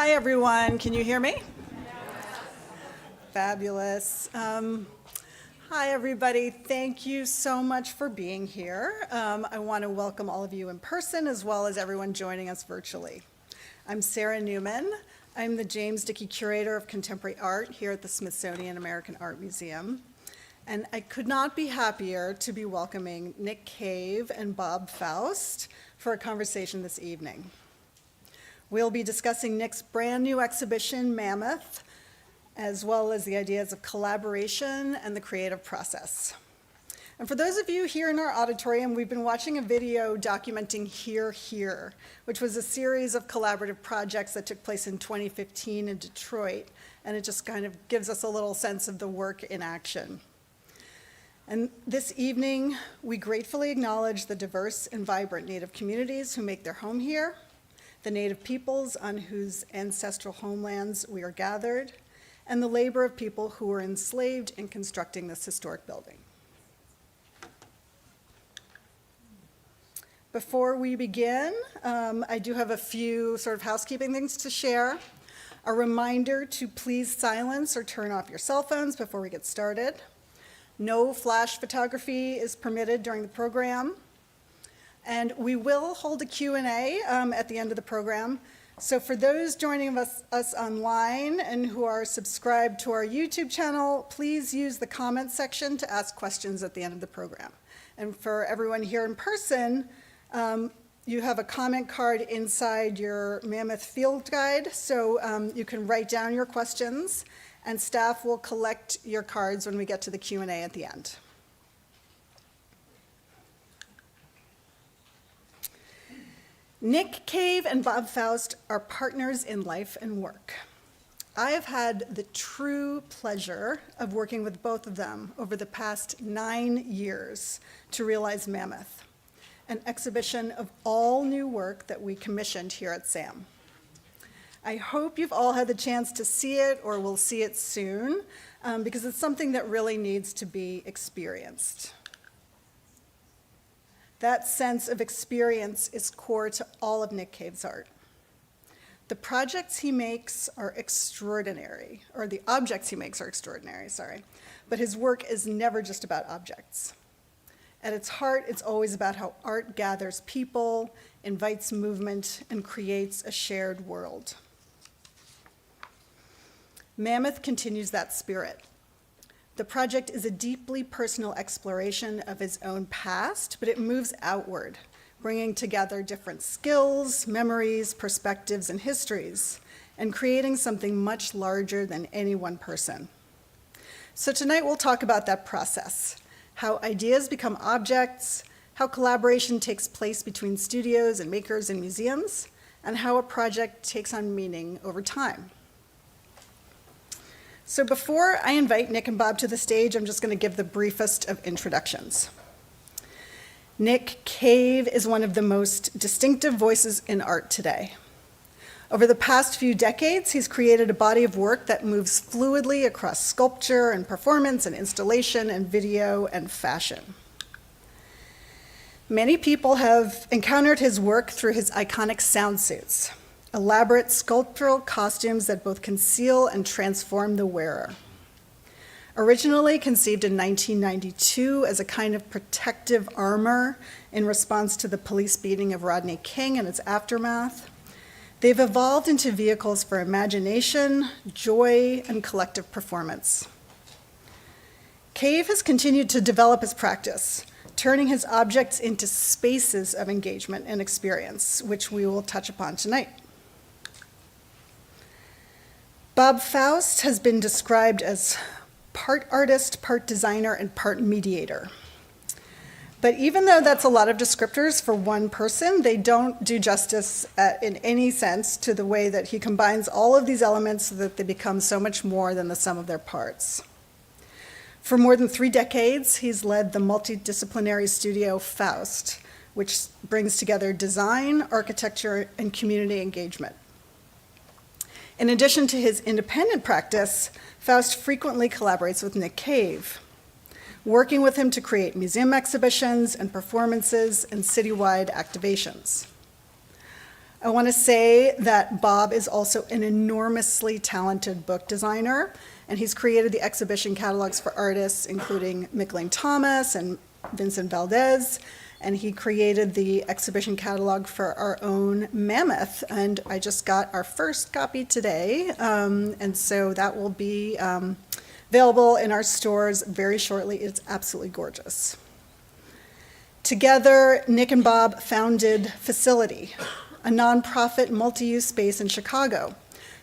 Hi, everyone. Can you hear me? Fabulous. Hi, everybody. Thank you so much for being here. I want to welcome all of you in person as well as everyone joining us virtually. I'm Sarah Newman. I'm the James Dicke Curator of Contemporary Art here at the Smithsonian American Art Museum. And I could not be happier to be welcoming Nick Cave and Bob Faust for a conversation this evening. We'll be discussing Nick's brand new exhibition, Mammoth, as well as the ideas of collaboration and the creative process. And for those of you here in our auditorium, we've been watching a video documenting Here, which was a series of collaborative projects that took place in 2015 in Detroit, and it just kind of gives us a little sense of the work in action. And this evening, we gratefully acknowledge the diverse and vibrant Native communities who make their home here, the Native peoples on whose ancestral homelands we are gathered, and the labor of people who were enslaved in constructing this historic building. Before we begin, I do have a few sort of housekeeping things to share. A reminder to please silence or turn off your cell phones before we get started. No flash photography is permitted during the program. And we will hold a Q&A at the end of the program. So for those joining us online and who are subscribed to our YouTube channel, please use the comment section to ask questions at the end of the program. And for everyone here in person, you have a comment card inside your Mammoth field guide, so you can write down your questions, and staff will collect your cards when we get to the Q&A at the end. Nick Cave and Bob Faust are partners in life and work. I have had the true pleasure of working with both of them over the past 9 years to realize Mammoth, an exhibition of all new work that we commissioned here at SAAM. I hope you've all had the chance to see it or will see it soon, because it's something that really needs to be experienced. That sense of experience is core to all of Nick Cave's art. The projects he makes are extraordinary, or the objects he makes are extraordinary, sorry, but his work is never just about objects. At its heart, it's always about how art gathers people, invites movement, and creates a shared world. Mammoth continues that spirit. The project is a deeply personal exploration of his own past, but it moves outward, bringing together different skills, memories, perspectives, and histories, and creating something much larger than any one person. So tonight we'll talk about that process, how ideas become objects, how collaboration takes place between studios and makers and museums, and how a project takes on meaning over time. So before I invite Nick and Bob to the stage, I'm just going to give the briefest of introductions. Nick Cave is one of the most distinctive voices in art today. Over the past few decades, he's created a body of work that moves fluidly across sculpture and performance and installation and video and fashion. Many people have encountered his work through his iconic sound suits, elaborate sculptural costumes that both conceal and transform the wearer. Originally conceived in 1992 as a kind of protective armor in response to the police beating of Rodney King and its aftermath, they've evolved into vehicles for imagination, joy, and collective performance. Cave has continued to develop his practice, turning his objects into spaces of engagement and experience, which we will touch upon tonight. Bob Faust has been described as part artist, part designer, and part mediator. But even though that's a lot of descriptors for one person, they don't do justice in any sense to the way that he combines all of these elements so that they become so much more than the sum of their parts. For more than 3 decades, he's led the multidisciplinary studio Faust, which brings together design, architecture, and community engagement. In addition to his independent practice, Faust frequently collaborates with Nick Cave, working with him to create museum exhibitions and performances and citywide activations. I want to say that Bob is also an enormously talented book designer, and he's created the exhibition catalogs for artists, including Mickling Thomas and Vincent Valdez, and he created the exhibition catalog for our own Mammoth, and I just got our first copy today, and so that will be available in our stores very shortly. It's absolutely gorgeous. Together, Nick and Bob founded Facility, a nonprofit multi-use space in Chicago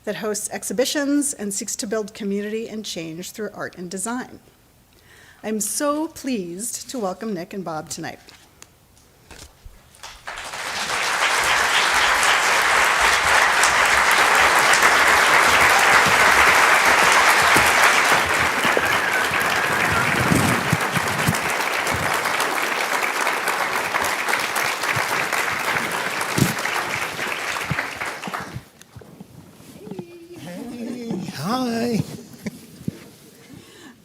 that hosts exhibitions and seeks to build community and change through art and design. I'm so pleased to welcome Nick and Bob tonight. Hi.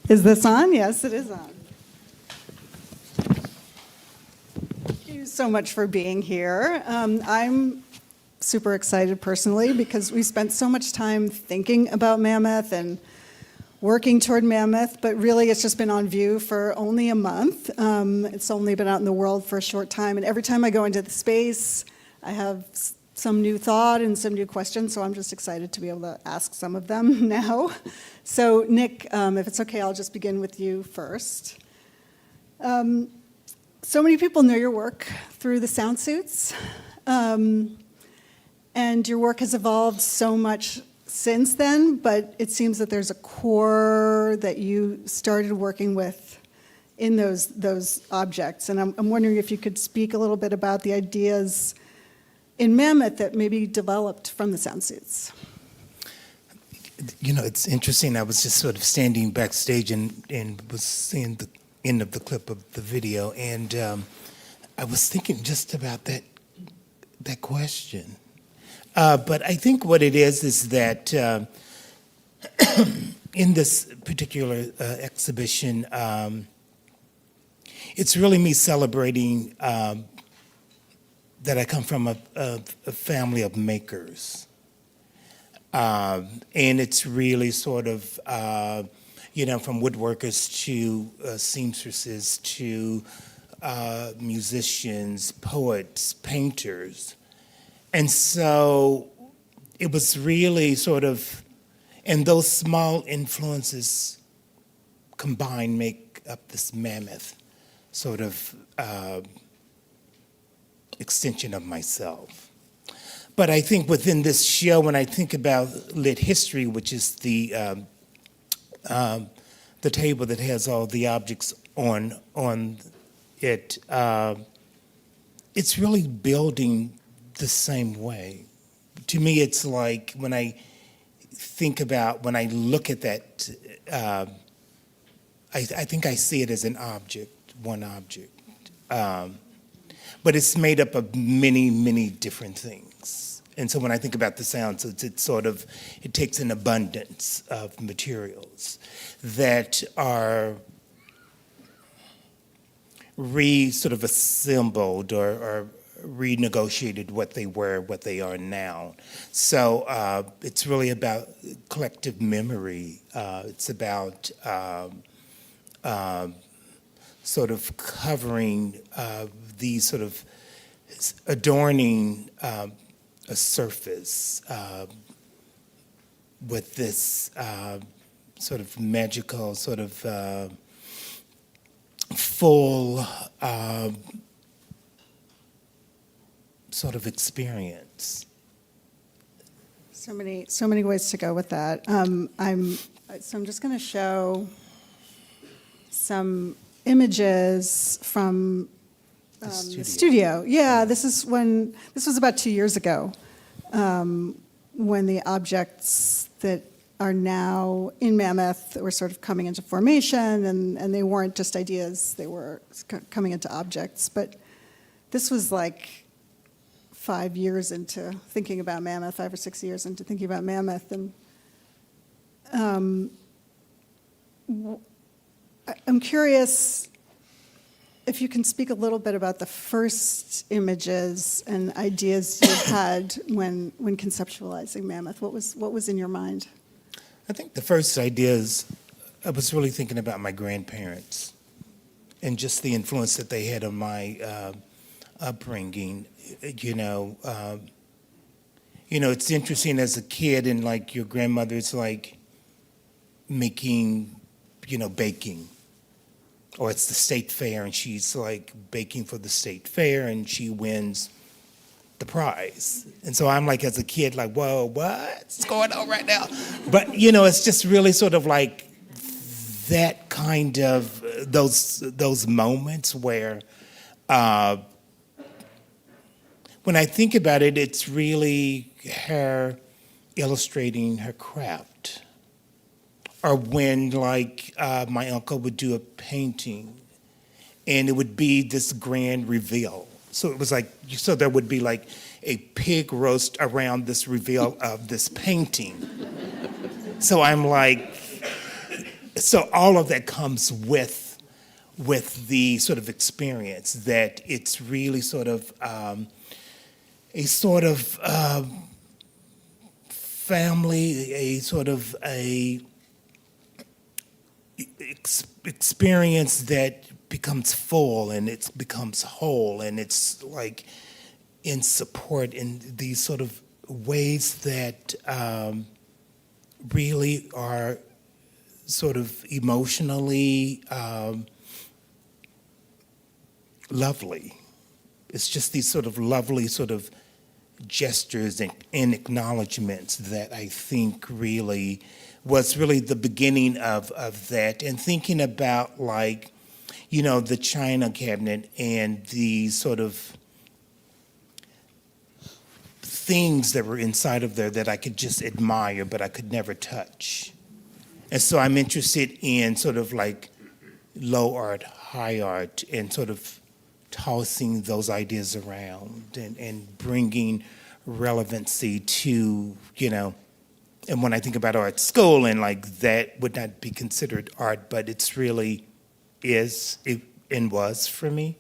Is this on? Yes, it is on. Thank you so much for being here. I'm super excited personally because we spent so much time thinking about Mammoth and working toward Mammoth, but really it's just been on view for only a month. It's only been out in the world for a short time, and every time I go into the space, I have some new thought and some new questions, so I'm just excited to be able to ask some of them now. So Nick, if it's okay, I'll just begin with you first. So many people know your work through the sound suits, and your work has evolved so much since then, but it seems that there's a core that you started working with in those objects, and I'm wondering if you could speak a little bit about the ideas in Mammoth that maybe developed from the sound suits. You know, it's interesting. I was just sort of standing backstage and was seeing the end of the clip of the video, and I was thinking just about that question. But I think what it is that in this particular exhibition, it's really me celebrating that I come from a family of makers. And it's really sort of, from woodworkers to seamstresses to musicians, poets, painters. And so it was really sort of, and those small influences combined make up this Mammoth sort of extension of myself. But I think within this show, when I think about lit history, which is the table that has all the objects on it, it's really building the same way. To me, it's like when I look at that, I think I see it as an object, one object. But it's made up of many, many different things. And so when I think about the sound, so it takes an abundance of materials that are assembled or renegotiated what they were, what they are now. So it's really about collective memory. It's about sort of covering these sort of adorning a surface with this sort of magical, sort of full sort of experience. So many ways to go with that. I'm just going to show some images from the studio. Yeah, this was about 2 years ago, when the objects that are now in Mammoth were sort of coming into formation, and they weren't just ideas, they were coming into objects. But this was like 5 years into thinking about Mammoth, 5 or 6 years into thinking about Mammoth, and I'm curious, if you can speak a little bit about the first images and ideas you had when conceptualizing Mammoth. What was in your mind? I think the first ideas, I was really thinking about my grandparents and just the influence that they had on my upbringing. It's interesting as a kid, and like your grandmother's like making, baking, or it's the state fair, and she's like baking for the state fair, and she wins the prize. And so I'm like, as a kid, like, whoa, what's going on right now? But it's just really sort of like that kind of those moments where when I think about it, it's really her illustrating her craft. Or when, like, my uncle would do a painting, and it would be this grand reveal. So it was like, so there would be like a pig roast around this reveal of this painting. So I'm like, so all of that comes with the sort of experience, that it's really sort of a sort of family, a sort of a experience that becomes full, and it becomes whole, and it's like in support in these sort of ways that really are sort of emotionally lovely. It's just these sort of lovely sort of gestures and acknowledgments that I think really was really the beginning of that. And thinking about, like, the china cabinet and the sort of things that were inside of there that I could just admire, but I could never touch. And so I'm interested in sort of like low art, high art, and sort of tossing those ideas around and bringing relevancy to, and when I think about art school, and like that would not be considered art, but it's really is and was for me.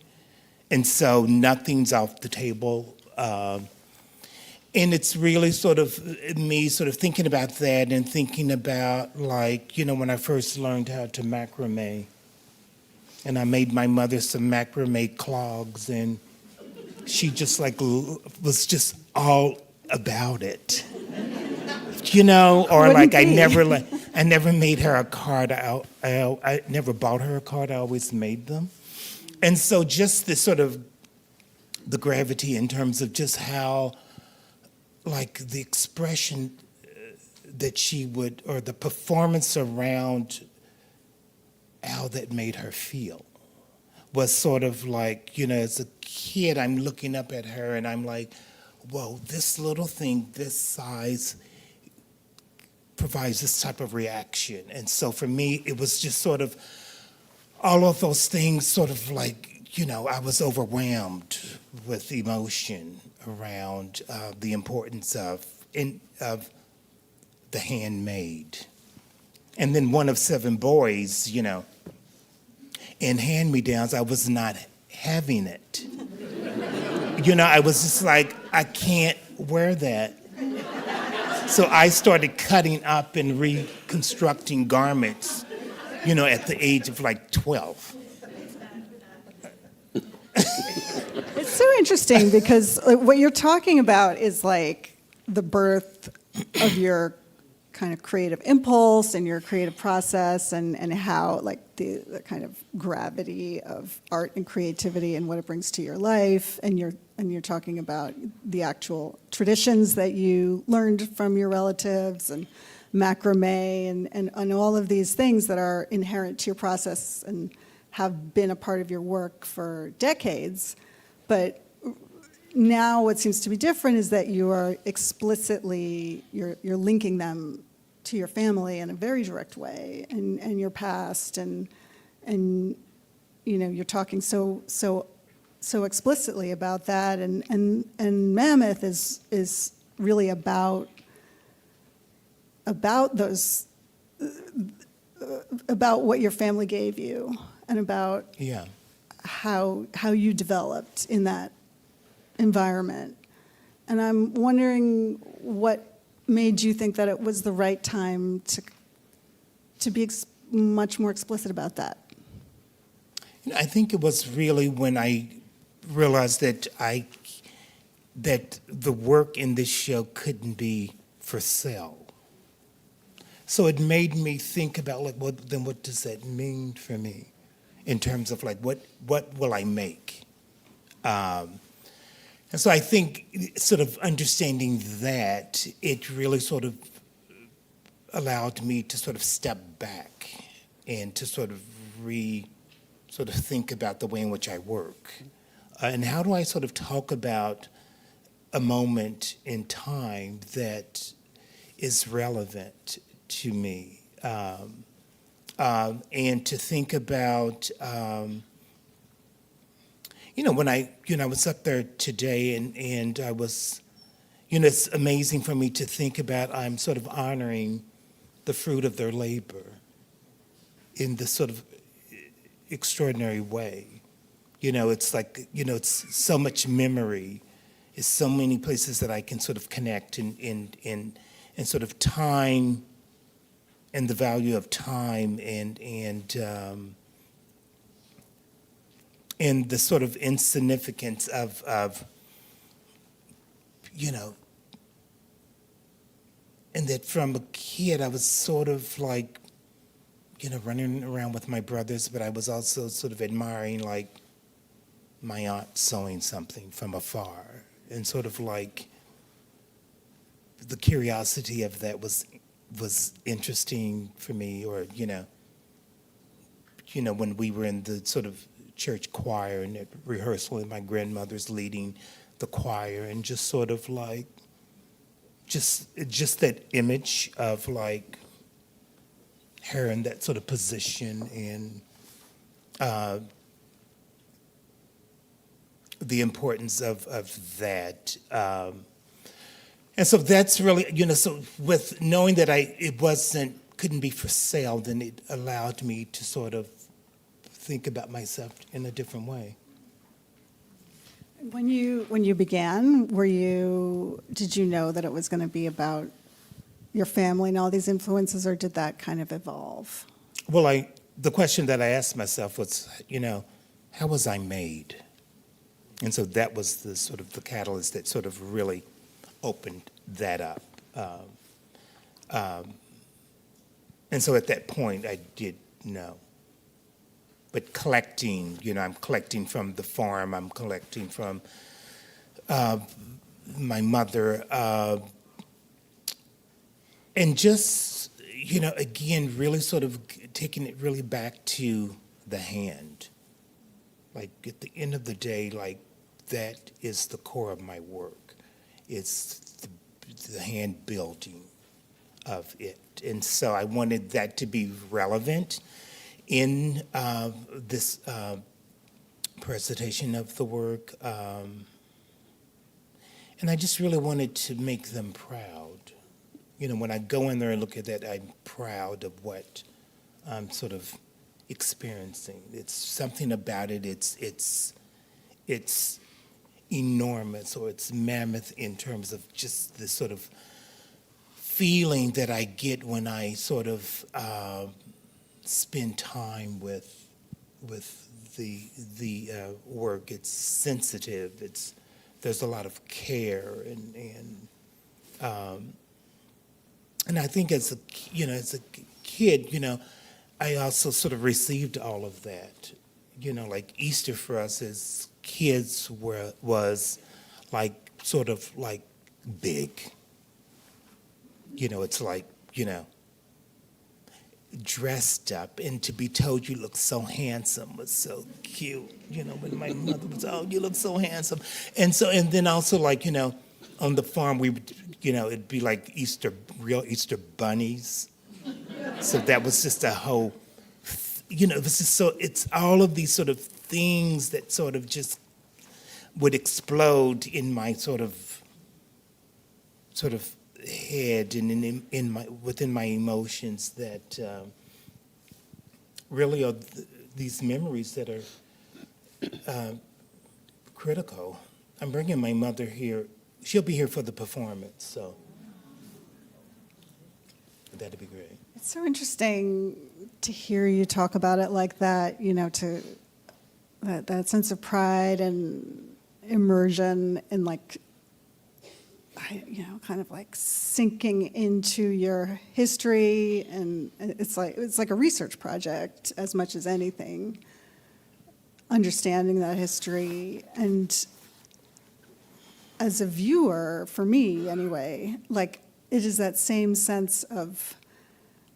And so nothing's off the table. And it's really sort of me sort of thinking about that, and thinking about, like, when I first learned how to macrame, and I made my mother some macrame clogs, and she just like was just all about it. Or like I never made her a card. I never bought her a card. I always made them. And so just this sort of the gravity in terms of just how, like, the expression that she would, or the performance around how that made her feel was sort of like, as a kid, I'm looking up at her and I'm like, whoa, this little thing, this size, provides this type of reaction. And so for me, it was just sort of all of those things sort of like, I was overwhelmed with emotion around the importance of the handmade. And then one of 7 boys, in hand-me-downs, I was not having it. I was just like, I can't wear that. So I started cutting up and reconstructing garments, at the age of like 12. It's so interesting because what you're talking about is like the birth of your kind of creative impulse and your creative process, and how, like, the kind of gravity of art and creativity and what it brings to your life, and you're talking about the actual traditions that you learned from your relatives, and macrame, and all of these things that are inherent to your process and have been a part of your work for decades. But now what seems to be different is that you are explicitly, you're linking them to your family in a very direct way, and your past, and you're talking so explicitly about that, and Mammoth is really about those, about what your family gave you, and about how you developed in that environment. And I'm wondering what made you think that it was the right time to be much more explicit about that. I think it was really when I realized that that the work in this show couldn't be for sale. So it made me think about like, what does that mean for me, in terms of like what will I make? And so I think sort of understanding that, it really sort of allowed me to sort of step back and to sort of think about the way in which I work. And how do I sort of talk about a moment in time that is relevant to me? And to think about, when I was up there today and I was, it's amazing for me to think about, I'm sort of honoring the fruit of their labor in this sort of extraordinary way. It's like, it's so much memory. It's so many places that I can sort of connect in sort of time and the value of time and the sort of insignificance of and that from a kid I was sort of like, running around with my brothers, but I was also sort of admiring like my aunt sewing something from afar, and sort of like the curiosity of that was interesting for me. Or when we were in the sort of church choir and at rehearsal, and my grandmother's leading the choir, and just sort of like just that image of like her in that sort of position, and the importance of that. And so that's really, so with knowing that it couldn't be for sale, then it allowed me to sort of think about myself in a different way. When you began, did you know that it was going to be about your family and all these influences, or did that kind of evolve? Well, the question that I asked myself was, how was I made? And so that was the sort of the catalyst that sort of really opened that up. And so at that point, I did know. But collecting, I'm collecting from the farm, I'm collecting from my mother, and just, again, really sort of taking it really back to the hand. Like at the end of the day, like that is the core of my work. It's the hand building of it. And so I wanted that to be relevant in this presentation of the work. And I just really wanted to make them proud. When I go in there and look at that, I'm proud of what I'm sort of experiencing. It's something about it. It's enormous, or it's mammoth in terms of just the sort of feeling that I get when I sort of spend time with the work. It's sensitive. There's a lot of care and I think as a kid, I also sort of received all of that. Like Easter for us as kids was like sort of like big. It's like, dressed up, and to be told you look so handsome was so cute. When my mother was, oh, you look so handsome. And then also like, on the farm we would, it'd be like real Easter bunnies. So that was just a whole, it was just so, it's all of these sort of things that sort of just would explode in my sort of head and within my emotions that really are these memories that are critical. I'm bringing my mother here. She'll be here for the performance, so that'd be great. It's so interesting to hear you talk about it like that, to that sense of pride and immersion and kind of like sinking into your history, and it's like a research project as much as anything, understanding that history. And as a viewer, for me anyway, like it is that same sense of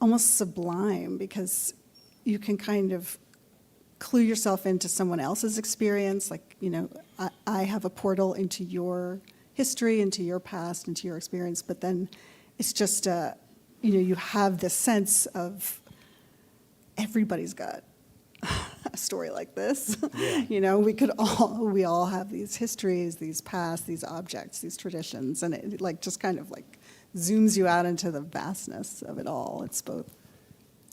almost sublime, because you can kind of clue yourself into someone else's experience. Like, I have a portal into your history, into your past, into your experience, but then it's just, you have this sense of everybody's got a story like this. Yeah. We all have these histories, these past, these objects, these traditions, and it just kind of zooms you out into the vastness of it all. It's both.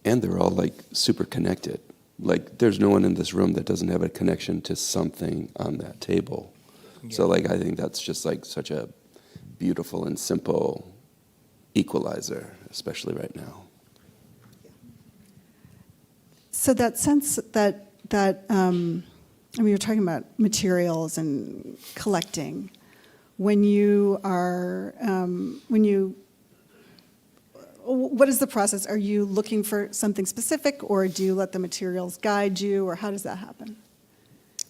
And they're all super connected. There's no one in this room that doesn't have a connection to something on that table. Yeah. So I think that's just such a beautiful and simple equalizer, especially right now. So that sense that you're talking about materials and collecting. When you are, what is the process? Are you looking for something specific, or do you let the materials guide you, or how does that happen?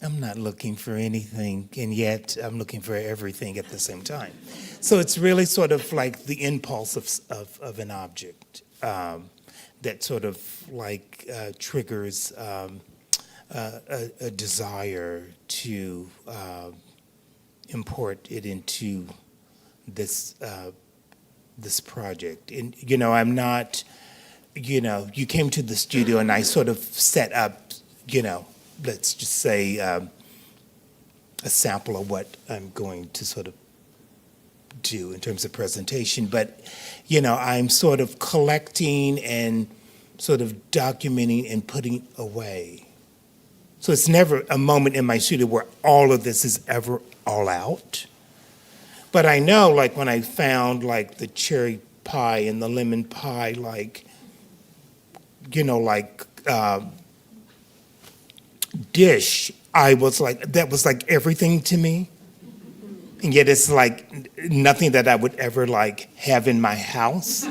I'm not looking for anything, and yet I'm looking for everything at the same time. So it's really sort of like the impulse of an object that sort of triggers a desire to import it into this project. And I'm not, you came to the studio and I sort of set up, let's just say a sample of what I'm going to sort of do in terms of presentation. But, I'm sort of collecting and sort of documenting and putting away. So it's never a moment in my studio where all of this is ever all out. But I know, when I found, the cherry pie and the lemon pie, dish, I was that was everything to me. And yet it's nothing that I would ever have in my house.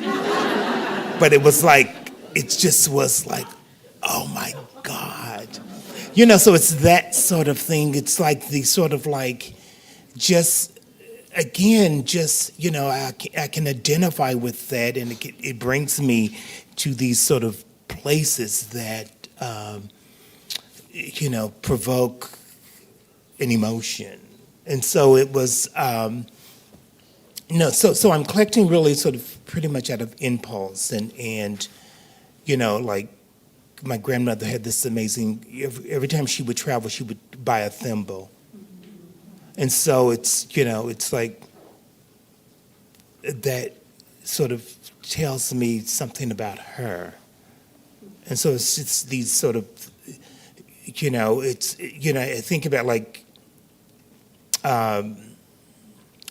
But it was it just was oh my God. So it's that sort of thing. It's the sort of just, again, just, I can identify with that, and it brings me to these sort of places that, provoke an emotion. And so it was, so I'm collecting really sort of pretty much out of impulse, and my grandmother had this amazing, every time she would travel, she would buy a thimble. And so it's, it's that sort of tells me something about her. And so it's these sort of, I think about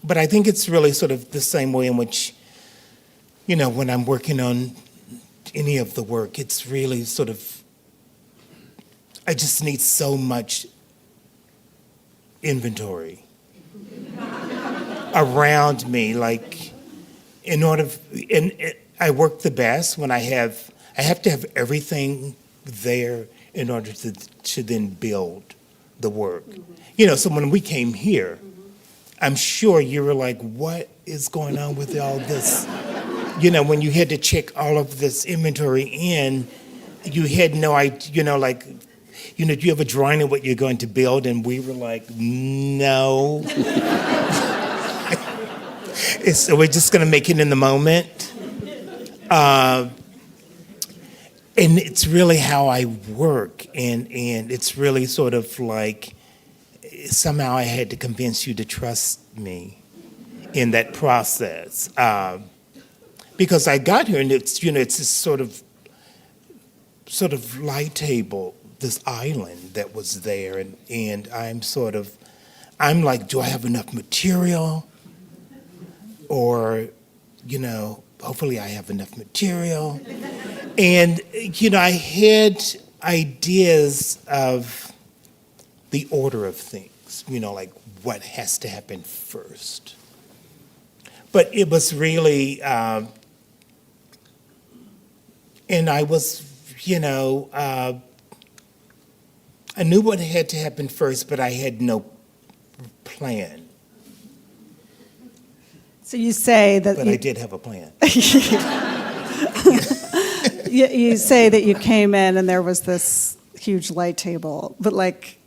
but I think it's really sort of the same way in which, when I'm working on any of the work, it's really sort of, I just need so much inventory around me, I work the best when I have to have everything there in order to then build the work. So when we came here, I'm sure you were what is going on with all this? When you had to check all of this inventory in, you had no idea, do you have a drawing of what you're going to build? And we were no. So we're just going to make it in the moment. And it's really how I work. And it's really sort of somehow I had to convince you to trust me in that process. Because I got here and it's, it's this sort of light table this island that was there, and I'm like, do I have enough material? Or, hopefully I have enough material. And, I had ideas of the order of things, like what has to happen first. But it was really, and I was, I knew what had to happen first, but I had no plan. So you say that. But I did have a plan. You say that you came in and there was this huge light table, but like,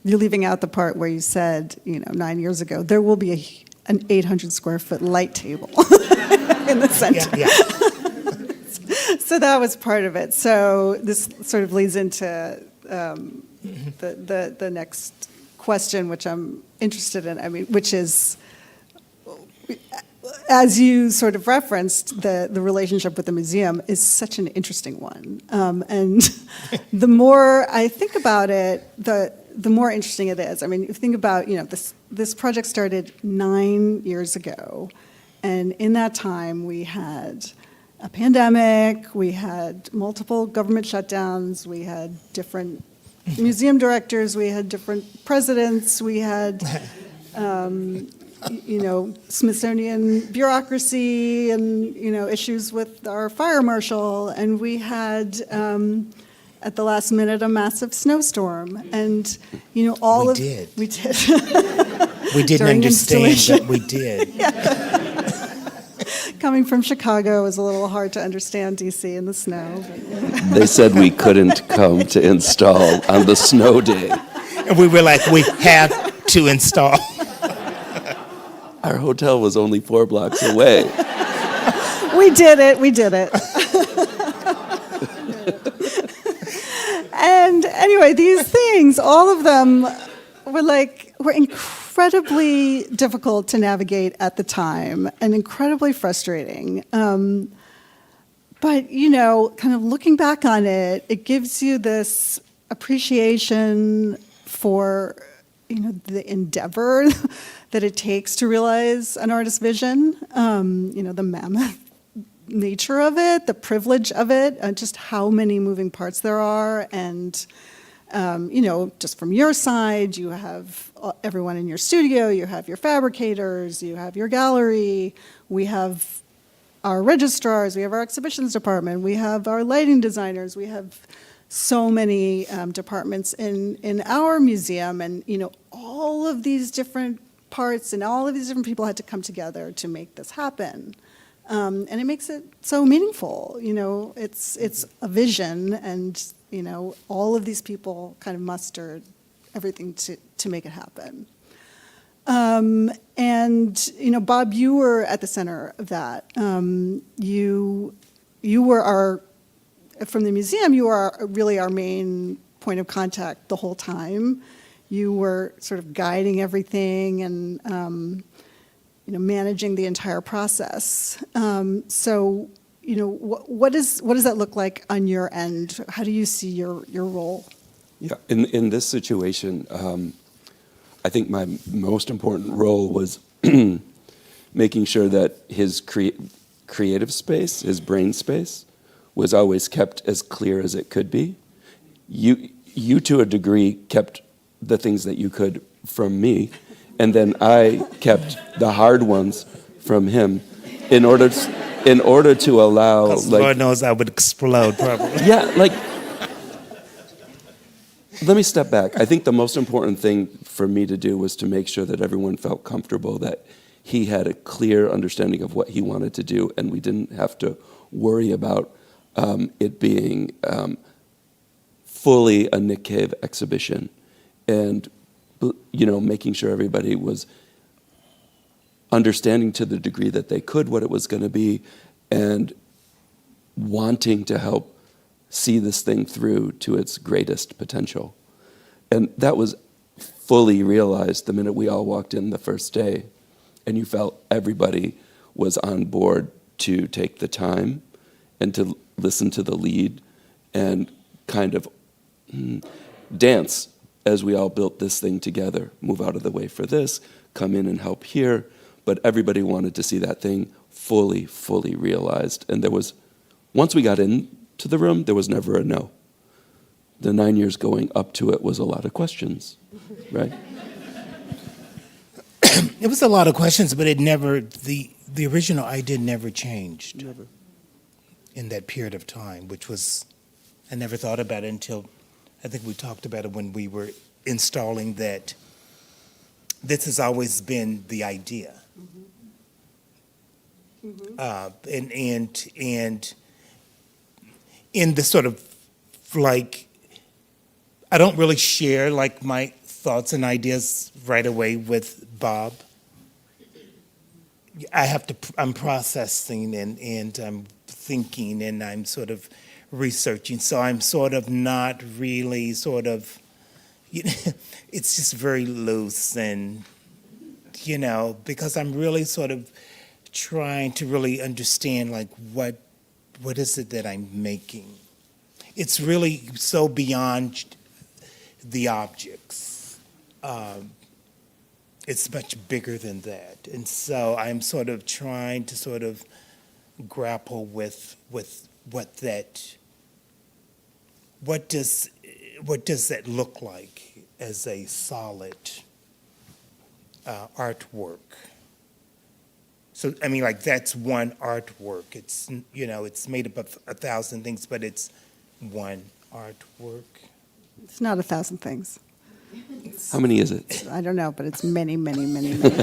you're leaving out the part where you said, 9 years ago, there will be an 800 square foot light table in the center. Yeah. So that was part of it. So this sort of leads into the next question, which I'm interested in. which is, as you sort of referenced, the relationship with the museum is such an interesting one. And the more I think about it, the more interesting it is. You think about, this project started 9 years ago, and in that time we had a pandemic, we had multiple government shutdowns, we had different museum directors, we had different presidents, we had, Smithsonian bureaucracy and, issues with our fire marshal, and we had, at the last minute, a massive snowstorm, and we did. We didn't understand that we did. Coming from Chicago, it was a little hard to understand DC in the snow. They said we couldn't come to install on the snow day. And we were like, we have to install. Our hotel was only 4 blocks away. We did it. And anyway, these things, all of them were incredibly difficult to navigate at the time and incredibly frustrating. But, kind of looking back on it, it gives you this appreciation for, the endeavor that it takes to realize an artist's vision, the mammoth nature of it, the privilege of it, just how many moving parts there are. And, just from your side, you have everyone in your studio, you have your fabricators, you have your gallery, we have our registrars, we have our exhibitions department, we have our lighting designers, we have so many departments in our museum, and, all of these different parts and all of these different people had to come together to make this happen. And it makes it so meaningful. It's a vision, and all of these people kind of mustered everything to make it happen. And Bob, you were at the center of that. You were from the museum. You were really our main point of contact the whole time. You were sort of guiding everything and managing the entire process. So, what does that look like on your end? How do you see your role? Yeah, in this situation, I think my most important role was making sure that his creative space, his brain space, was always kept as clear as it could be. You to a degree kept the things that you could from me, and then I kept the hard ones from him in order to allow, Because Lord knows I would explode probably. Yeah, let me step back. I think the most important thing for me to do was to make sure that everyone felt comfortable, that he had a clear understanding of what he wanted to do, and we didn't have to worry about it being fully a Nick Cave exhibition, and making sure everybody was understanding to the degree that they could what it was going to be, and wanting to help see this thing through to its greatest potential. And that was fully realized the minute we all walked in the first day, and you felt everybody was on board to take the time and to listen to the lead and kind of dance as we all built this thing together, move out of the way for this, come in and help here. But everybody wanted to see that thing fully, fully realized. And once we got into the room, there was never a no. The 9 years going up to it was a lot of questions, right? It was a lot of questions, but the original idea never changed. Never. In that period of time, which was, I never thought about it until, I think we talked about it when we were installing that this has always been the idea. And in the sort of like, I don't really share like my thoughts and ideas right away with Bob. I'm processing and I'm thinking and I'm sort of researching. So I'm sort of not really it's just very loose and, because I'm really sort of trying to really understand like what is it that I'm making. It's really so beyond the objects. It's much bigger than that. And so I'm sort of trying to sort of grapple with what does that look like as a solid artwork. So, I mean, like, that's one artwork. It's, it's made up of 1,000 things, but it's one artwork. It's not 1,000 things. How many is it? I don't know, but it's many, many, many, many.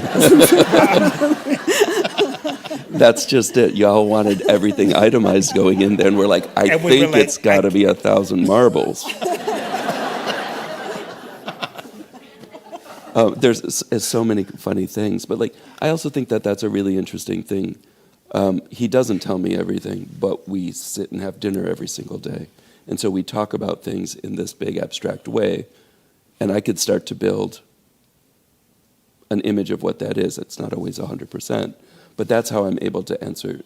That's just it. Y'all wanted everything itemized going in there, and we're like, I And we think were like, it's got to be 1,000 marbles. There's so many funny things, but like I also think that that's a really interesting thing. He doesn't tell me everything, but we sit and have dinner every single day, and so we talk about things in this big abstract way, and I could start to build an image of what that is. It's not always 100%, but that's how I'm able to answer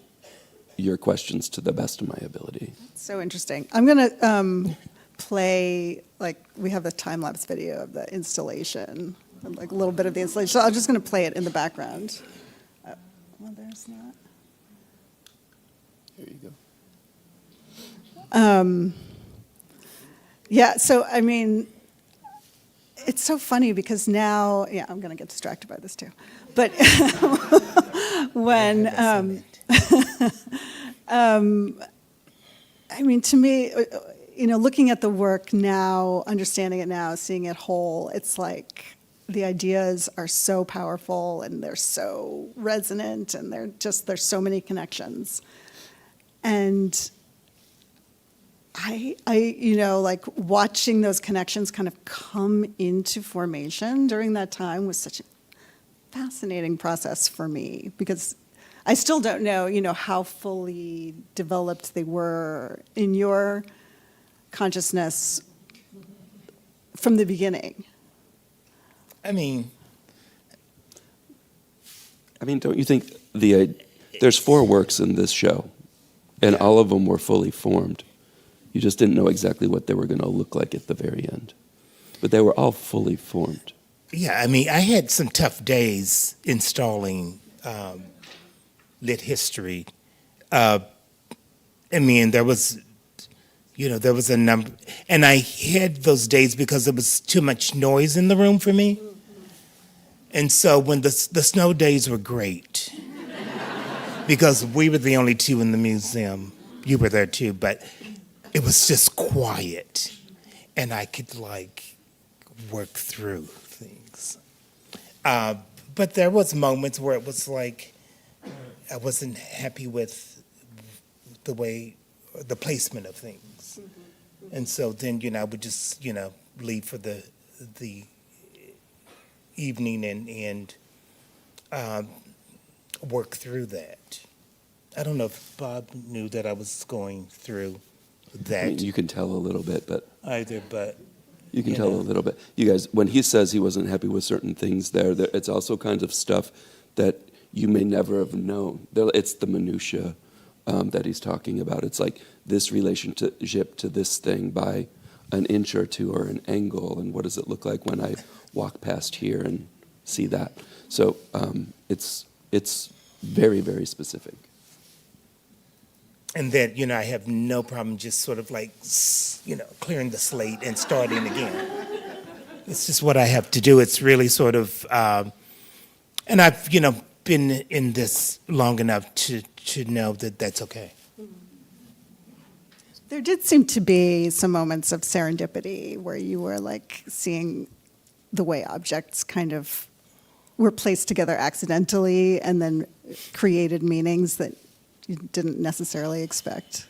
your questions to the best of my ability. So interesting. I'm going to play, like, we have the time-lapse video of the installation, like a little bit of the installation. So I'm just going to play it in the background. Well, there's that. There you go. Yeah, so, I mean, it's so funny because now, yeah, I'm going to get distracted by this too. But when, I mean, to me, looking at the work now, understanding it now, seeing it whole, it's like the ideas are so powerful and they're so resonant and there's so many connections. And I like watching those connections kind of come into formation during that time was such a fascinating process for me because I still don't know, how fully developed they were in your consciousness from the beginning. I mean, don't you think there's 4 works in this show, and all of them were fully formed. You just didn't know exactly what they were going to look like at the very end. But they were all fully formed. yeah, I mean, I had some tough days installing lit history. I mean, there was a number, and I had those days because there was too much noise in the room for me. And so when the snow days were great, because we were the only 2 in the museum. You were there too, but it was just quiet, and I could like work through things. But there was moments where it was like I wasn't happy with the placement of things, and so then I would just leave for the evening and work through that. I don't know if Bob knew that I was going through that I mean, you can tell a little bit, but either, but you can tell a little bit. You guys, when he says he wasn't happy with certain things there, it's also kinds of stuff that you may never have known. It's the minutia that he's talking about. It's like this relationship to this thing by an inch or two or an angle, and what does it look like when I walk past here and see that. So it's very, very specific. And that, I have no problem just sort of like, clearing the slate and starting again. It's just what I have to do. It's really sort of, and I've, been in this long enough to know that that's okay. There did seem to be some moments of serendipity where you were like seeing the way objects kind of were placed together accidentally and then created meanings that you didn't necessarily expect.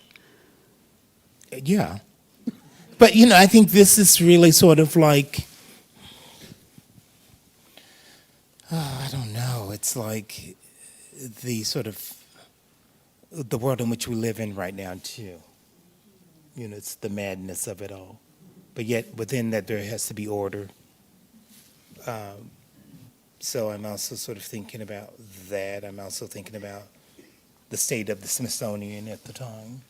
Yeah. But, I think this is really sort of like, I don't know, it's like the sort of, the world in which we live in right now, too. It's the madness of it all. But yet, within that, there has to be order. So I'm also sort of thinking about that. I'm also thinking about the state of the Smithsonian at the time.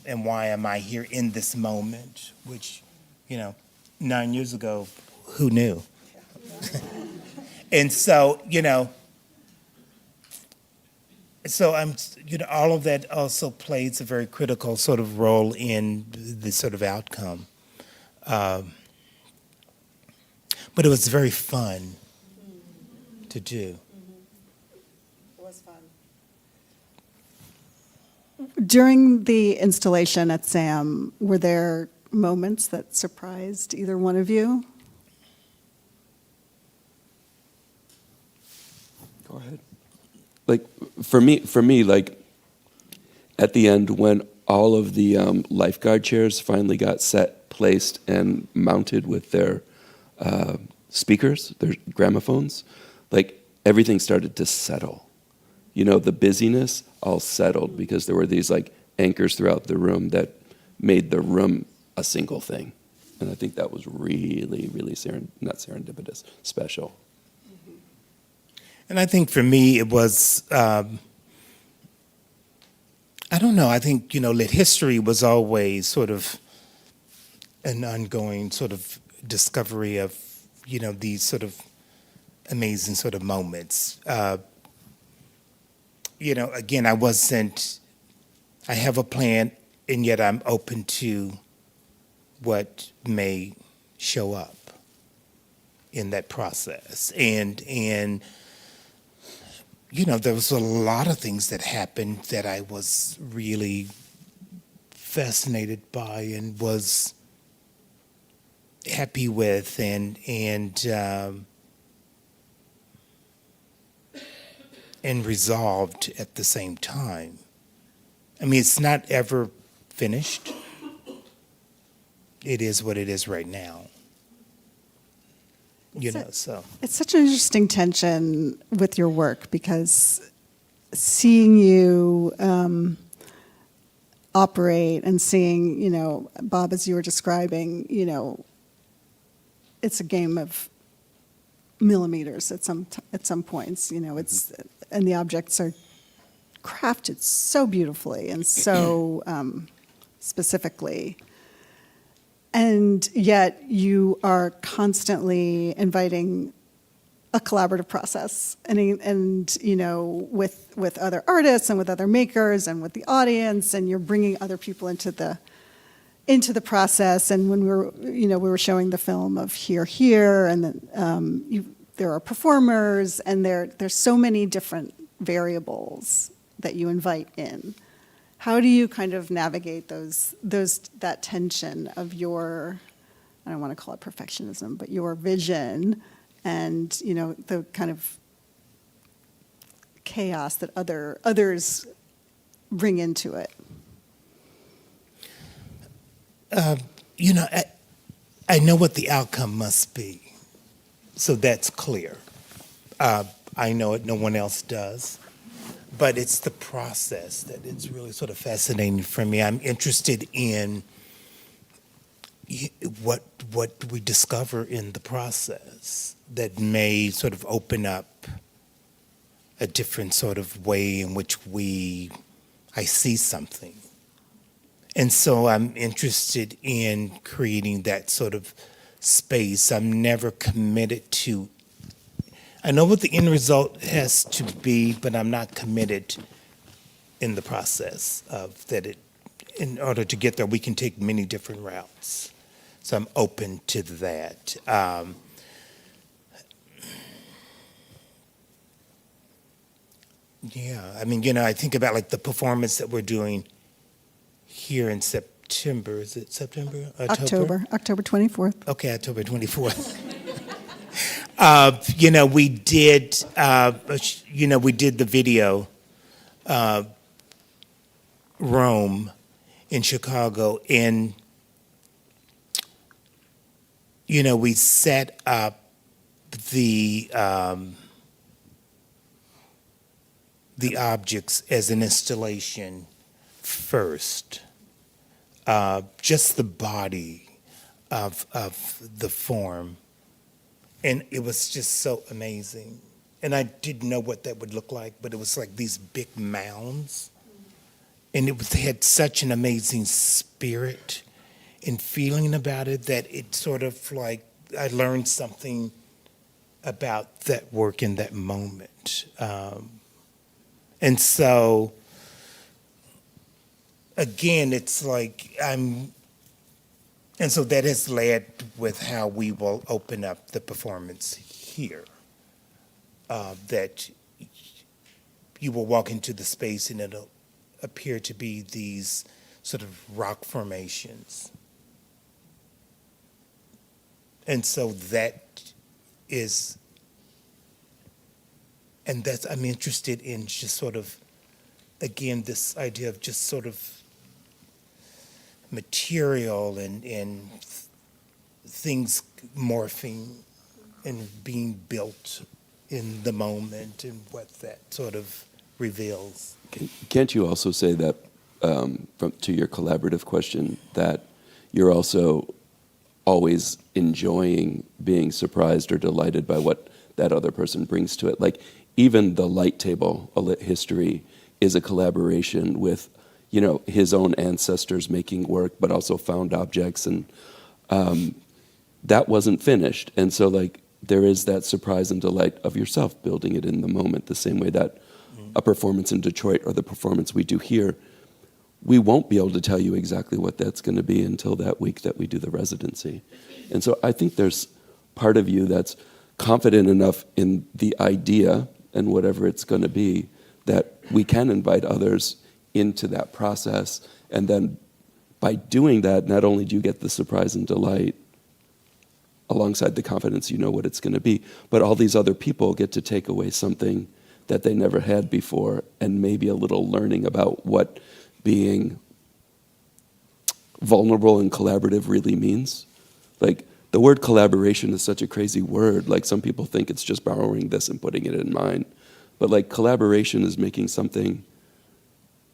And why am I here in this moment, which, 9 years ago, who knew? And so, so I'm, all of that also plays a very critical sort of role in the sort of outcome. But it was very fun to do. It was fun. During the installation at SAAM, were there moments that surprised either one of you? Go ahead. Like for me, like at the end when all of the lifeguard chairs finally got set, placed, and mounted with their speakers, their gramophones, like everything started to settle. The busyness all settled because there were these like anchors throughout the room that made the room a single thing. And I think that was really, really not serendipitous, special. And I think for me, it was, I don't know, I think, lit history was always sort of an ongoing sort of discovery of, these sort of amazing sort of moments. Again, I have a plan, and yet I'm open to what may show up in that process. And there was a lot of things that happened that I was really fascinated by and was happy with and resolved at the same time. I mean, it's not ever finished. It is what it is right now. So. It's such an interesting tension with your work because seeing you operate and seeing, Bob, as you were describing, it's a game of millimeters at some points. It's and the objects are crafted so beautifully and so specifically. And yet you are constantly inviting a collaborative process and with other artists and with other makers and with the audience, and you're bringing other people into the process. And when we were showing the film of Here, and then there are performers, and there's so many different variables that you invite in. How do you kind of navigate that tension of your, I don't want to call it perfectionism, but your vision and, the kind of chaos that others bring into it? I know what the outcome must be, so that's clear. I know it, no one else does. But it's the process that it's really sort of fascinating for me. I'm interested in what we discover in the process that may sort of open up a different sort of way in which I see something. And so I'm interested in creating that sort of space. I'm never committed to, I know what the end result has to be, but I'm not committed in the process of that it, in order to get there, we can take many different routes. So I'm open to that. Yeah, I mean, I think about like the performance that we're doing here in September. Is it September? October 24th. Okay, October 24th. We did, we did the video, Rome in Chicago, and, we set up the objects as an installation first. Just the body of the form. And it was just so amazing. And I didn't know what that would look like, but it was like these big mounds. And they had such an amazing spirit and feeling about it that it sort of like, I learned something about that work in that moment. And so, again, it's like and so that has led with how we will open up the performance here. That you will walk into the space and it'll appear to be these sort of rock formations. And so I'm interested in just sort of, again, this idea of just sort of material and things morphing and being built in the moment and what that sort of reveals. Can't you also say that, to your collaborative question, that you're also always enjoying being surprised or delighted by what that other person brings to it? Like, even the light table, A Lit History, is a collaboration with, his own ancestors making work, but also found objects, and that wasn't finished. And so, like, there is that surprise and delight of yourself building it in the moment, the same way that a performance in Detroit or the performance we do here, we won't be able to tell you exactly what that's going to be until that week that we do the residency. And so I think there's part of you that's confident enough in the idea and whatever it's going to be that we can invite others into that process. And then by doing that, not only do you get the surprise and delight alongside the confidence you know what it's going to be, but all these other people get to take away something that they never had before, and maybe a little learning about what being vulnerable and collaborative really means. Like, the word collaboration is such a crazy word. Like, some people think it's just borrowing this and putting it in mine. But like, collaboration is making something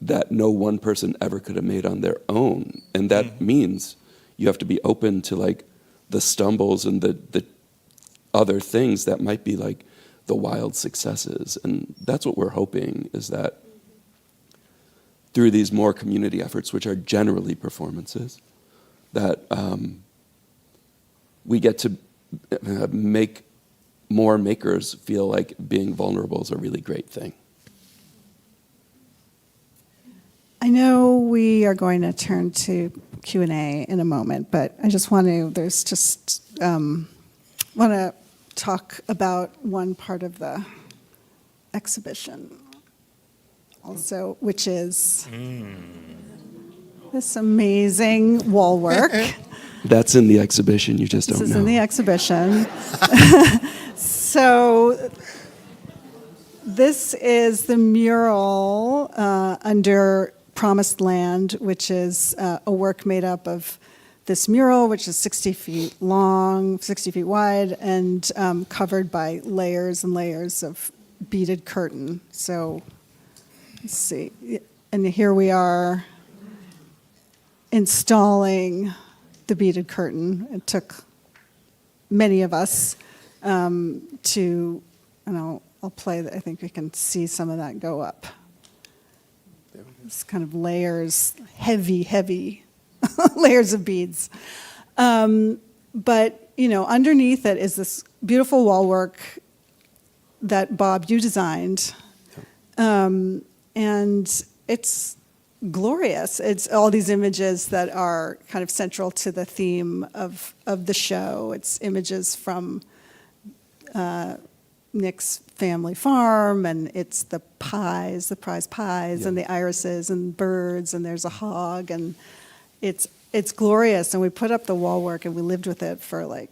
that no one person ever could have made on their own. And that means you have to be open to like the stumbles and the other things that might be like the wild successes. And that's what we're hoping, is that through these more community efforts, which are generally performances, that we get to make more makers feel like being vulnerable is a really great thing. I know we are going to turn to Q&A in a moment, but I just want to talk about one part of the exhibition also, which is this amazing wall work. That's in the exhibition, you just don't know. This is in the exhibition. So this is the mural under Promised Land, which is a work made up of this mural, which is 60 feet long, 60 feet wide, and covered by layers and layers of beaded curtain. So let's see. And here we are installing the beaded curtain. It took many of us to, and I'll play that. I think we can see some of that go up. this kind of layers, heavy layers of beads. But, underneath it is this beautiful wall work that, Bob, you designed. And it's glorious. It's all these images that are kind of central to the theme of the show. It's images from Nick's family farm, and it's the pies, the prize pies, and the irises and birds, and there's a hog, and it's glorious. And we put up the wall work, and we lived with it for like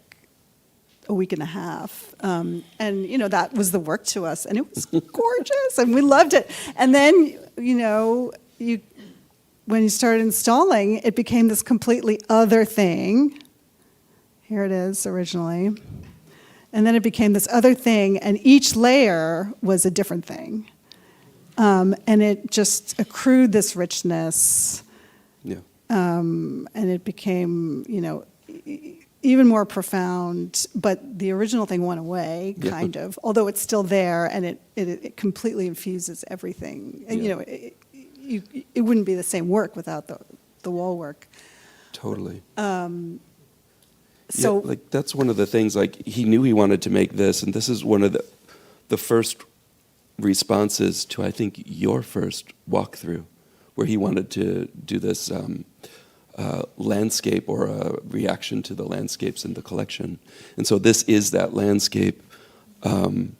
a week and a half. And that was the work to us, and it was gorgeous, and we loved it. And then, when you started installing, it became this completely other thing. Here it is originally. And then it became this other thing, and each layer was a different thing. And it just accrued this richness. Yeah. And it became, even more profound. But the original thing went away, kind of, although it's still there, and it completely infuses everything. And, it wouldn't be the same work without the wall work. Totally. So that's one of the things, he knew he wanted to make this, and this is one of the first responses to, I think, your first walkthrough, where he wanted to do this landscape, or a reaction to the landscapes in the collection. And so this is that landscape. And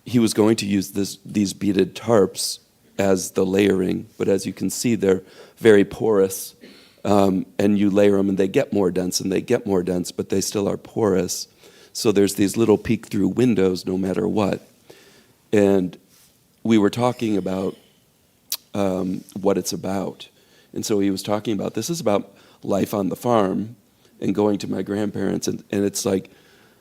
he was going to use these beaded tarps as the layering, but as you can see, they're very porous. And you layer them, and they get more dense, and they get more dense, but they still are porous. So there's these little peek-through windows no matter what. And we were talking about what it's about. And so he was talking about, this is about life on the farm and going to my grandparents, and it's like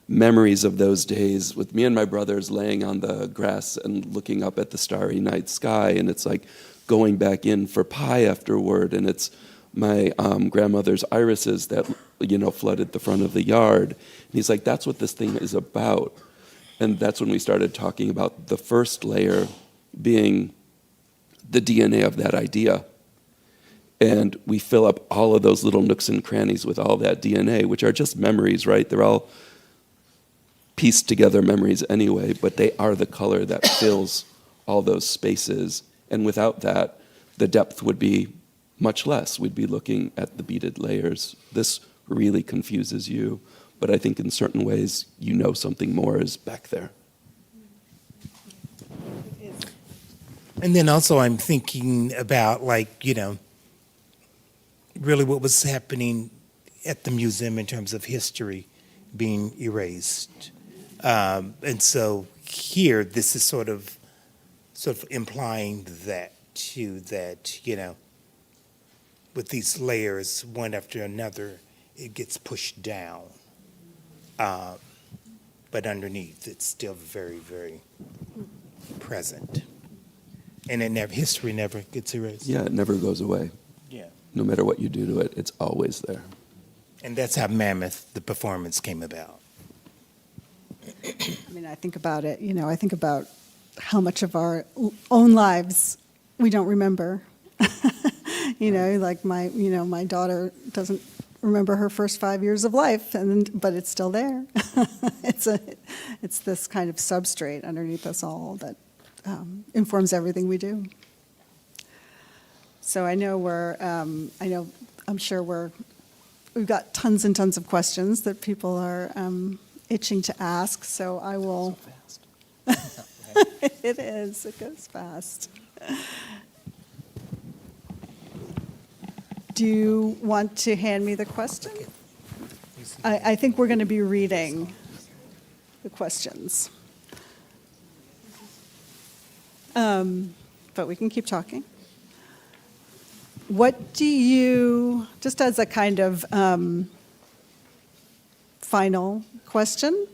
memories of those days with me and my brothers laying on the grass and looking up at the starry night sky, and it's like going back in for pie afterward, and it's my grandmother's irises that flooded the front of the yard. And he's like, that's what this thing is about. And that's when we started talking about the first layer being the DNA of that idea. And we fill up all of those little nooks and crannies with all that DNA, which are just memories, right? They're all pieced together memories anyway, but they are the color that fills all those spaces. And without that, the depth would be much less. We'd be looking at the beaded layers. This really confuses you, but I think in certain ways, something more is back there. And then also I'm thinking about really what was happening at the museum in terms of history being erased. And so here, this is sort of implying that too, that, with these layers, one after another, it gets pushed down. But underneath, it's still very, very present. And history never gets erased. Yeah, it never goes away. Yeah. No matter what you do to it, it's always there. And that's how Mammoth, the performance, came about. I think about it, I think about how much of our own lives we don't remember. Like my daughter doesn't remember her first 5 years of life, but it's still there. It's this kind of substrate underneath us all that informs everything we do. So I'm sure we've got tons and tons of questions that people are itching to ask. So I will. So fast. It is. It goes fast. Do you want to hand me the question? I think we're going to be reading the questions. But we can keep talking. What do you, just as a kind of final question,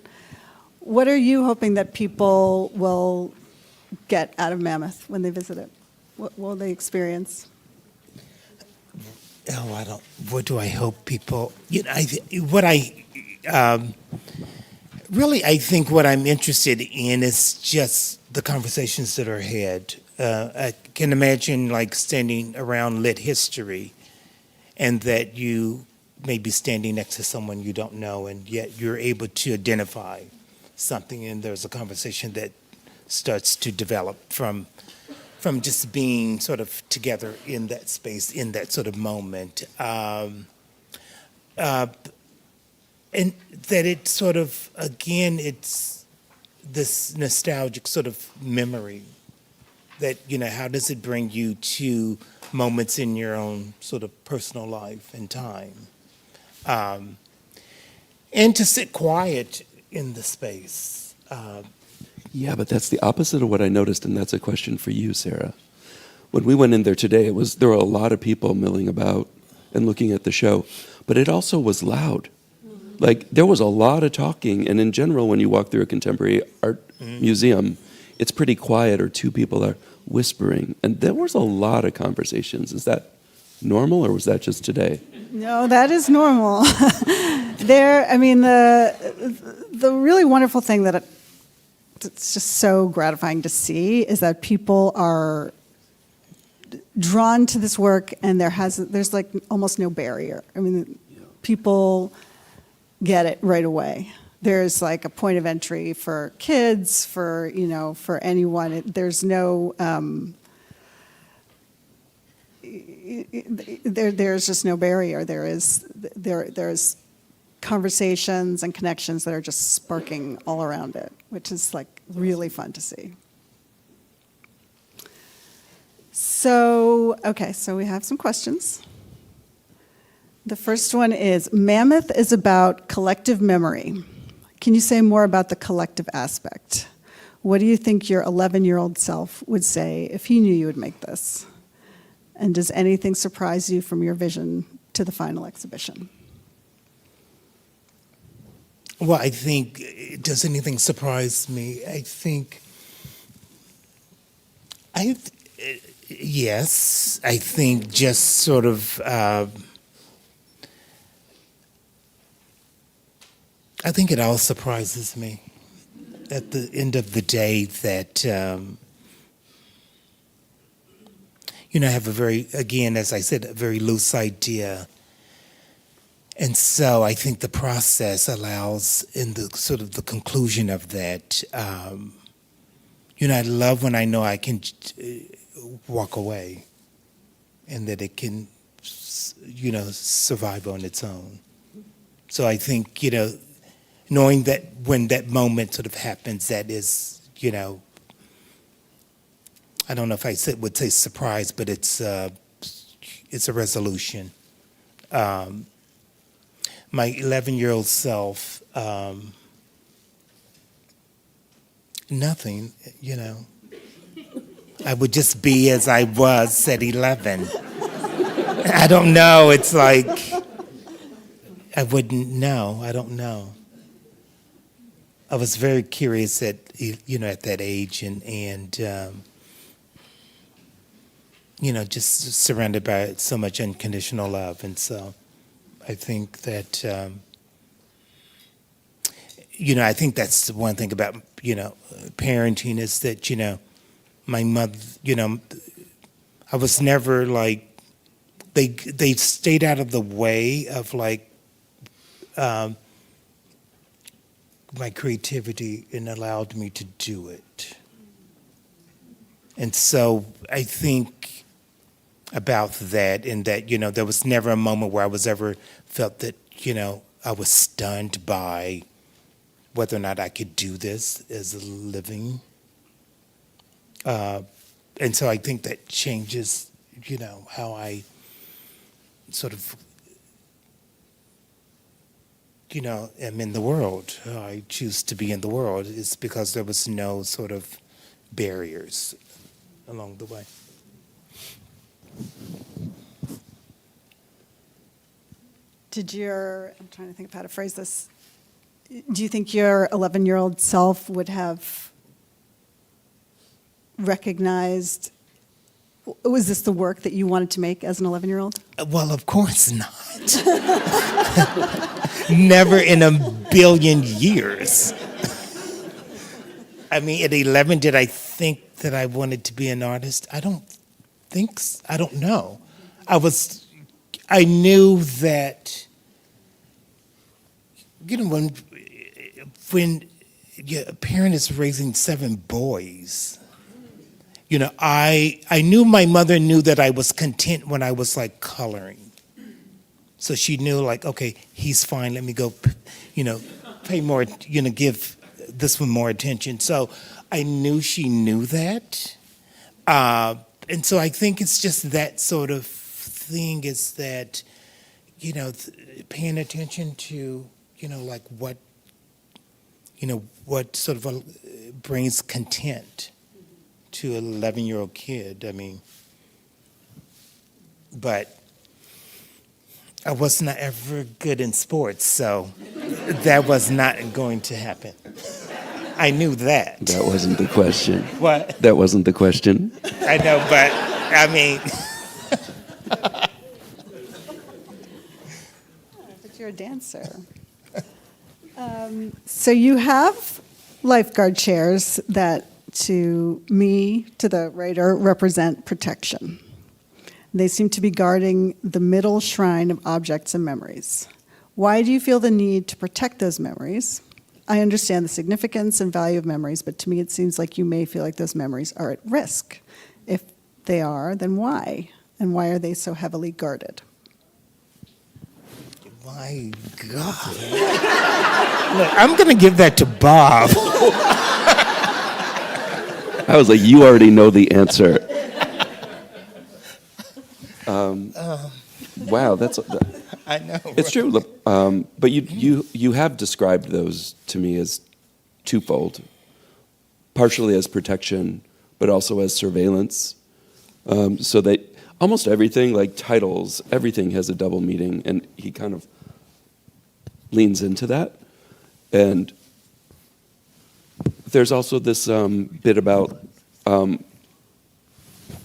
what are you hoping that people will get out of Mammoth when they visit it? What will they experience? What do I hope people, I think what I'm interested in is just the conversations that are had I can imagine like standing around lit history, and that you may be standing next to someone you don't know, and yet you're able to identify something, and there's a conversation that starts to develop from just being sort of together in that space, in that sort of moment. And that it sort of, again, it's this nostalgic sort of memory that, how does it bring you to moments in your own sort of personal life and time? And to sit quiet in the space. Yeah, but that's the opposite of what I noticed, and that's a question for you, Sarah. When we went in there today, there were a lot of people milling about and looking at the show, but it also was loud. Like, there was a lot of talking, and in general, when you walk through a contemporary art museum, it's pretty quiet, or two people are whispering, and there was a lot of conversations. Is that normal, or was that just today? No, that is normal. The really wonderful thing that it's just so gratifying to see is that people are drawn to this work, and there's like almost no barrier. People get it right away. There's like a point of entry for kids, for anyone. There's no there's just no barrier. There's conversations and connections that are just sparking all around it, which is like really fun to see. So we have some questions. The first one is, Mammoth is about collective memory. Can you say more about the collective aspect? What do you think your 11-year-old self would say if he knew you would make this? And does anything surprise you from your vision to the final exhibition? Well, I think, does anything surprise me? Yes, I think just sort of, I think it all surprises me at the end of the day that, I have as I said, a very loose idea. And so I think the process allows, in the sort of the conclusion of that, I love when I know I can walk away and that it can, survive on its own. So I think, knowing that when that moment sort of happens, that is, I don't know if I would say surprise, but it's a resolution. My 11-year-old self, nothing, I would just be as I was at 11. I don't know, it's like, I wouldn't know, I don't know. I was very curious at that age and just surrounded by so much unconditional love. And so I think that, I think that's the one thing about, parenting is that, my mother, I was never like, they stayed out of the way of like, my creativity and allowed me to do it. And so I think about that, and that, there was never a moment where I was ever felt that, I was stunned by whether or not I could do this as a living. And so I think that changes, how I sort of, am in the world. How I choose to be in the world is because there was no sort of barriers along the way. I'm trying to think of how to phrase this. Do you think your 11-year-old self would have recognized, was this the work that you wanted to make as an 11-year-old? Well, of course not. Never in a billion years. I mean, at 11, did I think that I wanted to be an artist? I don't I don't know. I knew that, you know, when a parent is raising 7 boys, you know, I knew my mother knew that I was content when I was like coloring. So she knew, like, okay, he's fine, let me go, you know, pay more, you know, give this one more attention. So I knew she knew that. And so I think it's just that sort of thing, is that, you know, paying attention to, you know, like what sort of brings content to an 11-year-old kid. I mean, but I was not ever good in sports, so that was not going to happen. I knew that. That wasn't the question. What? That wasn't the question. I know, but I mean, But you're a dancer. So you have lifeguard chairs that, to me, to the writer, represent protection. They seem to be guarding the middle shrine of objects and memories. Why do you feel the need to protect those memories? I understand the significance and value of memories, but to me it seems like you may feel like those memories are at risk. If they are, then why? And why are they so heavily guarded? my God. Look, I'm going to give that to Bob. I was like, you already know the answer. Wow, that's. I know. It's true. Look, but you have described those to me as twofold, partially as protection, but also as surveillance. So that almost everything, like titles, everything has a double meaning, and he kind of leans into that. And there's also this bit about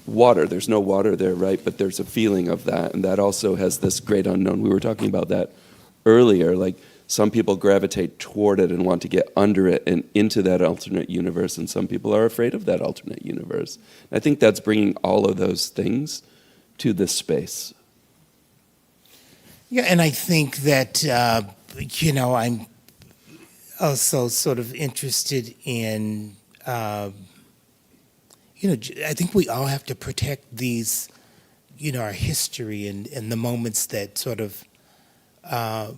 water. There's no water there, right? But there's a feeling of that, and that also has this great unknown. We were talking about that earlier. Like, some people gravitate toward it and want to get under it and into that alternate universe, and some people are afraid of that alternate universe. I think that's bringing all of those things to this space. Yeah, and I think that, I'm also sort of interested in, I think we all have to protect these, our history and the moments that sort of have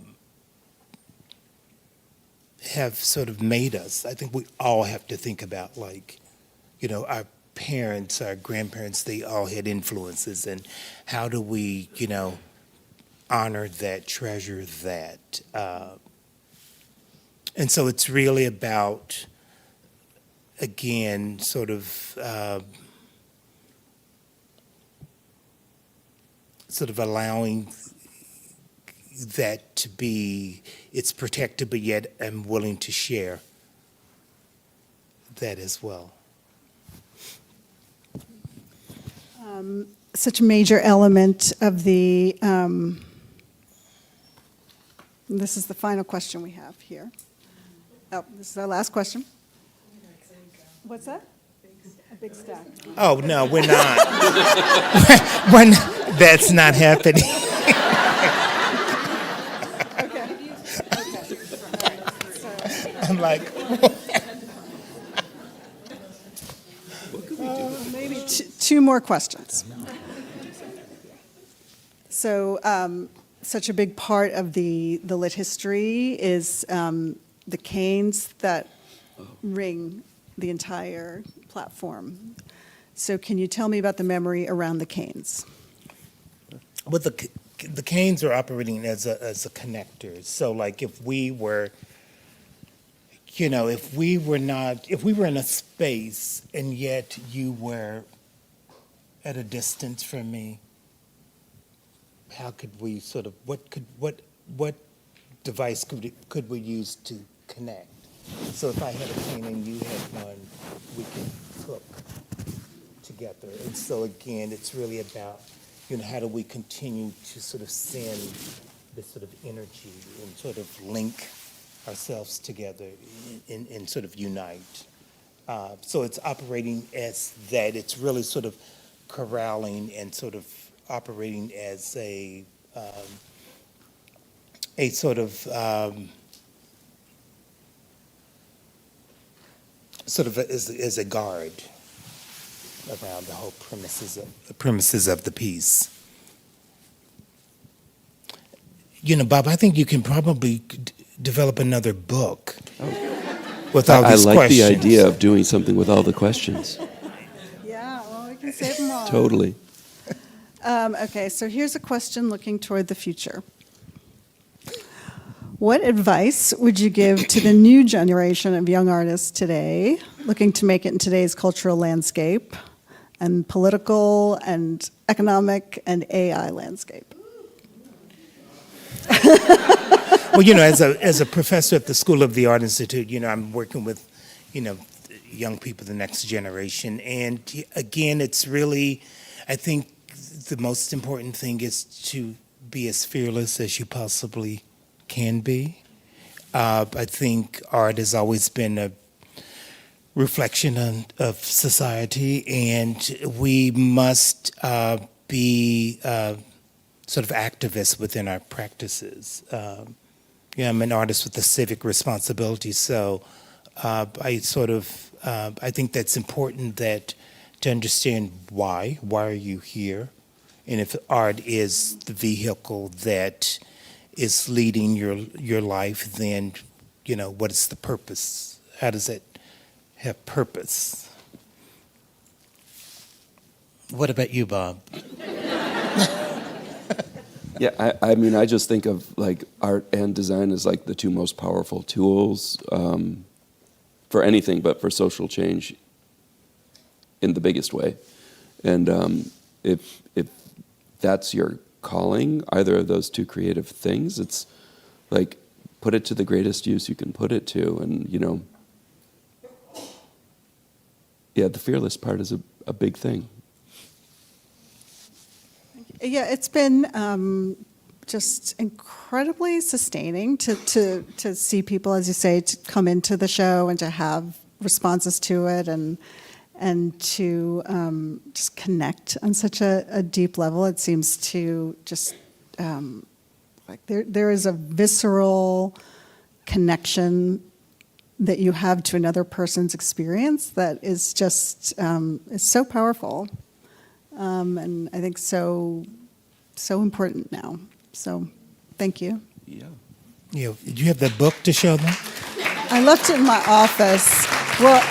sort of made us. I think we all have to think about, like, our parents, our grandparents, they all had influences, and how do we, honor that, treasure that. And so it's really about, again, sort of allowing that to be, it's protected, but yet I'm willing to share that as well. Such a major element of the, this is the final question we have here. Oh, this is our last question. What's that? A big stack. Oh, no, we're not. That's not happening. I'm like, Maybe two more questions. So, such a big part of the lit history is the canes that ring the entire platform. So can you tell me about the memory around the canes? well, the canes are operating as a connector. So, like, if we were in a space and yet you were at a distance from me, how could we sort of, what device could we use to connect? So if I had a cane and you had one, we could hook together. And so again, it's really about, how do we continue to sort of send this sort of energy and sort of link ourselves together and sort of unite. So it's operating as that. It's really sort of corralling and sort of operating as a sort of as a guard around the whole premises of the piece. You know, Bob, I think you can probably develop another book with all I these like questions. the idea of doing something with all the questions. Yeah, well, we can save them all. Totally. Okay, so here's a question looking toward the future. What advice would you give to the new generation of young artists today, looking to make it in today's cultural landscape and political and economic and AI landscape? Well, you know, as a professor at the School of the Art Institute, you know, I'm working with, you know, young people, the next generation. And again, it's really, I think the most important thing is to be as fearless as you possibly can be. I think art has always been a reflection of society, and we must be sort of activists within our practices. Yeah, I'm an artist with a civic responsibility, so I think that's important, that to understand why are you here, and if art is the vehicle that is leading your life, then, you know, what is the purpose? How does it have purpose? What about you, Bob? Yeah, I mean, I just think of like art and design as like the two most powerful tools for anything, but for social change in the biggest way. And if that's your calling, either of those two creative things, it's like put it to the greatest use you can put it to. And, you know, yeah, the fearless part is a big thing. Yeah, it's been just incredibly sustaining to see people, as you say, to come into the show and to have responses to it, and to just connect on such a deep level. It seems to just like there is a visceral connection that you have to another person's experience that is just is so powerful. And I think so important now. So, thank you. Yeah. You know, do you have the book to show them? I left it in my office. Well,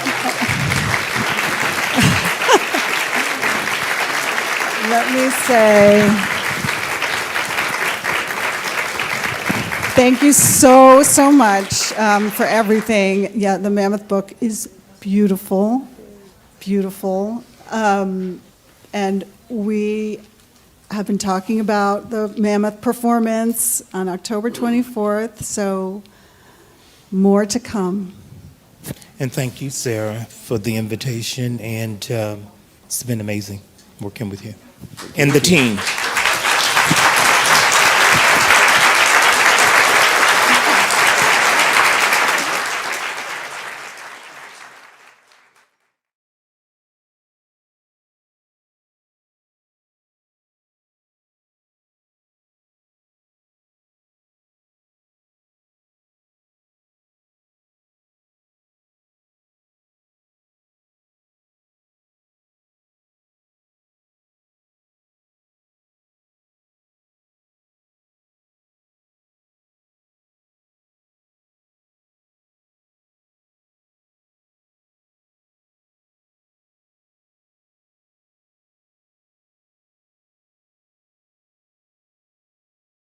let me say, thank you so much for everything. Yeah, the Mammoth book is beautiful, beautiful. And we have been talking about the Mammoth performance on October 24th, so more to come. And thank you, Sarah, for the invitation, and it's been amazing working with you and the team.